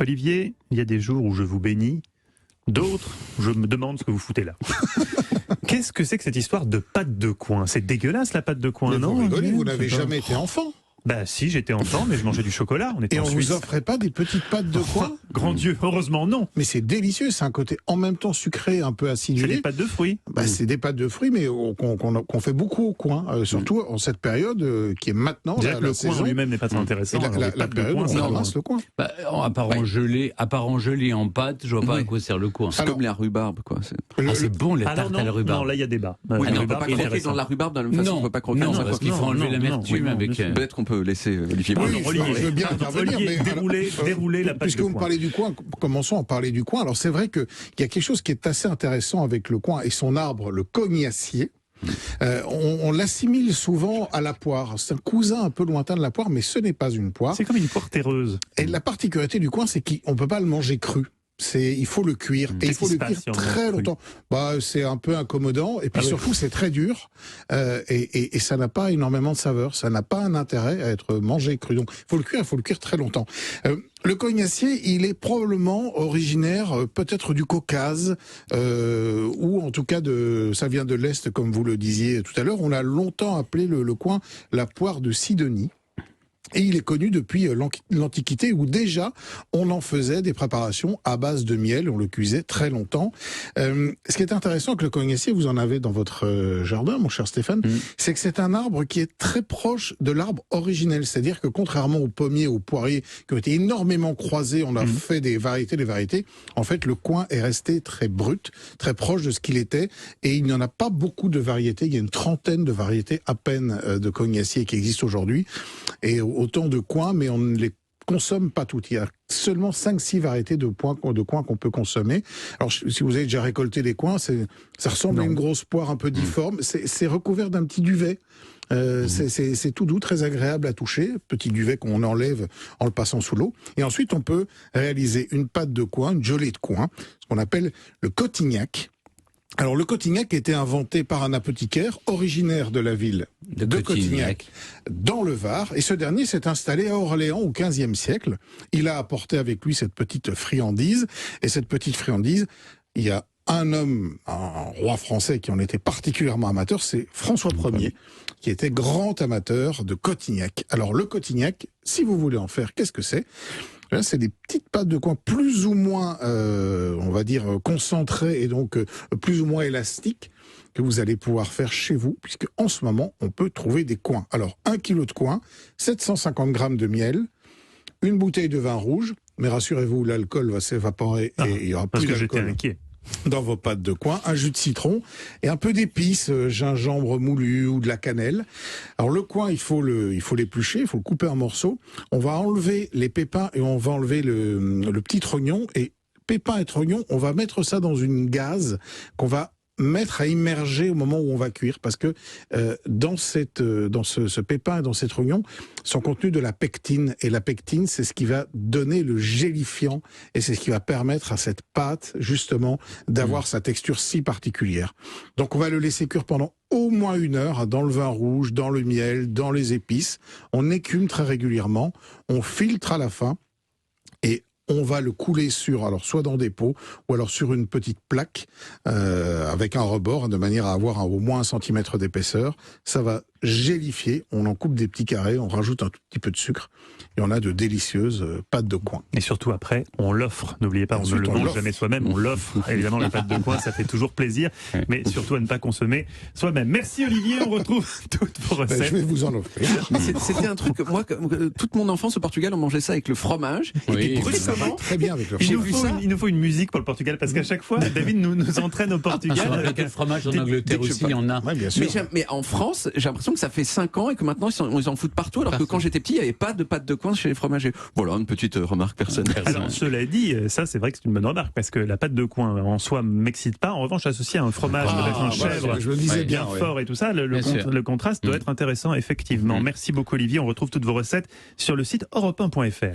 Olivier, il y a des jours où je vous bénis, d'autres, je me demande ce que vous foutez là. Qu'est-ce que c'est que cette histoire de pâte de coin? C'est dégueulasse la pâte de coin, mais non? Vous rigolez, vous n'avez jamais été enfant. Bah si, j'étais enfant, mais je mangeais du chocolat. Et on vous offrait pas des petites pâtes de coin? Grand Dieu, heureusement non. Mais c'est délicieux, c'est un côté en même temps sucré, un peu acidulé. C'est des pâtes de fruits. C'est des pâtes de fruits, mais qu'on fait beaucoup au coin, surtout en cette période qui est maintenant. Déjà que le coin en lui-même n'est pas très intéressant. La période où on ramasse le coin. À part en gelée, en pâte, je vois pas à quoi sert le coin. C'est comme la rhubarbe, quoi. C'est bon les tartes à la rhubarbe. Non, là il y a débat. On ne peut pas croquer dans la rhubarbe de la même façon. On peut pas croquer. Non, parce qu'il faut enlever l'amertume avec. Peut-être qu'on peut laisser Olivier. Je veux bien intervenir, mais dérouler la pâte de coin. Puisque vous parlez du coin, commençons à parler du coin. Alors c'est vrai qu'il y a quelque chose qui est assez intéressant avec le coin et son arbre, le cognacier. On l'assimile souvent à la poire. C'est un cousin un peu lointain de la poire, mais ce n'est pas une poire. C'est comme une poire terreuse. Et la particularité du coin, c'est qu'on ne peut pas le manger cru. Il faut le cuire, et il faut le cuire très longtemps. C'est un peu incommodant, et puis surtout c'est très dur, et ça n'a pas énormément de saveur, ça n'a pas un intérêt à être mangé cru. Donc il faut le cuire très longtemps. Le cognacier, il est probablement originaire peut-être du Caucase, ou en tout cas ça vient de l'Est, comme vous le disiez tout à l'heure. On a longtemps appelé le coin la poire de Sidonie. Et il est connu depuis l'Antiquité, où déjà on en faisait des préparations à base de miel, on le cuisait très longtemps. Ce qui est intéressant avec le cognacier, vous en avez dans votre jardin, mon cher Stéphane, c'est que c'est un arbre qui est très proche de l'arbre originel. C'est-à-dire que contrairement aux pommiers, aux poiriers, qui ont été énormément croisés, on a fait des variétés, en fait le coin est resté très brut, très proche de ce qu'il était, et il n'y en a pas beaucoup de variétés, il y a une trentaine de variétés à peine de cognacier qui existent aujourd'hui, et autant de coins, mais on ne les consomme pas toutes. Il y a seulement 5-6 variétés de coins qu'on peut consommer. Alors, si vous avez déjà récolté des coins, ça ressemble à une grosse poire un peu difforme. C'est recouvert d'un petit duvet. C'est tout doux, très agréable à toucher. Petit duvet qu'on enlève en le passant sous l'eau. Et ensuite, on peut réaliser une pâte de coin, une gelée de coin, ce qu'on appelle le cotignac. Alors, le cotignac a été inventé par un apothicaire originaire de la ville de Cotignac, dans le Var. Et ce dernier s'est installé à Orléans au XVe siècle. Il a apporté avec lui cette petite friandise. Et cette petite friandise, il y a un homme, un roi français qui en était particulièrement amateur, c'est François Ier, qui était grand amateur de cotignac. Alors, le cotignac, si vous voulez en faire, qu'est-ce que c'est ? Là, c'est des petites pâtes de coin plus ou moins, on va dire, concentrées et donc plus ou moins élastiques que vous allez pouvoir faire chez vous, puisque en ce moment, on peut trouver des coins. Alors, 1 kilo de coin, 750 grammes de miel, une bouteille de vin rouge, mais rassurez-vous, l'alcool va s'évaporer et il y aura plus d'alcool. Parce que j'étais inquiet. Dans vos pâtes de coin, un jus de citron et un peu d'épices, gingembre moulu ou de la cannelle. Alors le coin, il faut l'éplucher, il faut le couper en morceaux. On va enlever les pépins et on va enlever le petit trognon. Et pépins et trognon, on va mettre ça dans une gaze qu'on va mettre à immerger au moment où on va cuire, parce que dans ce pépin et dans ces trognons sont contenus de la pectine, et la pectine, c'est ce qui va donner le gélifiant, et c'est ce qui va permettre à cette pâte justement d'avoir sa texture si particulière. Donc on va le laisser cuire pendant au moins 1 heure dans le vin rouge, dans le miel, dans les épices. On écume très régulièrement, on filtre à la fin, et on va le couler alors soit dans des pots, ou alors sur une petite plaque, avec un rebord, de manière à avoir au moins 1 centimètre d'épaisseur. Ça va gélifier, on en coupe des petits carrés, on rajoute un tout petit peu de sucre, et on a de délicieuses pâtes de coin. Et surtout après, on l'offre. N'oubliez pas, on ne le mange jamais soi-même, on l'offre. Évidemment, la pâte de coin, ça fait toujours plaisir, mais surtout à ne pas consommer soi-même. Merci Olivier, on retrouve toutes vos recettes. Je vais vous en offrir. C'était un truc, moi, toute mon enfance au Portugal, on mangeait ça avec le fromage. Oui, et brusquement, très bien avec le fromage. Il nous faut une musique pour le Portugal, parce qu'à chaque fois, David nous entraîne au Portugal. Avec le fromage en Angleterre aussi, il y en a. Ouais, bien sûr. Mais en France, j'ai l'impression que ça fait 5 ans et que maintenant ils en foutent partout, alors que quand j'étais petit, il n'y avait pas de pâte de coin chez les fromagers. Voilà, une petite remarque personnelle. Alors, cela dit, ça c'est vrai que c'est une bonne remarque, parce que la pâte de coin en soi m'excite pas. En revanche, associé à un fromage avec un chèvre je le disais bien fort et tout ça, le contraste doit être intéressant, effectivement. Merci beaucoup Olivier, on retrouve toutes vos recettes sur le site europe1.fr.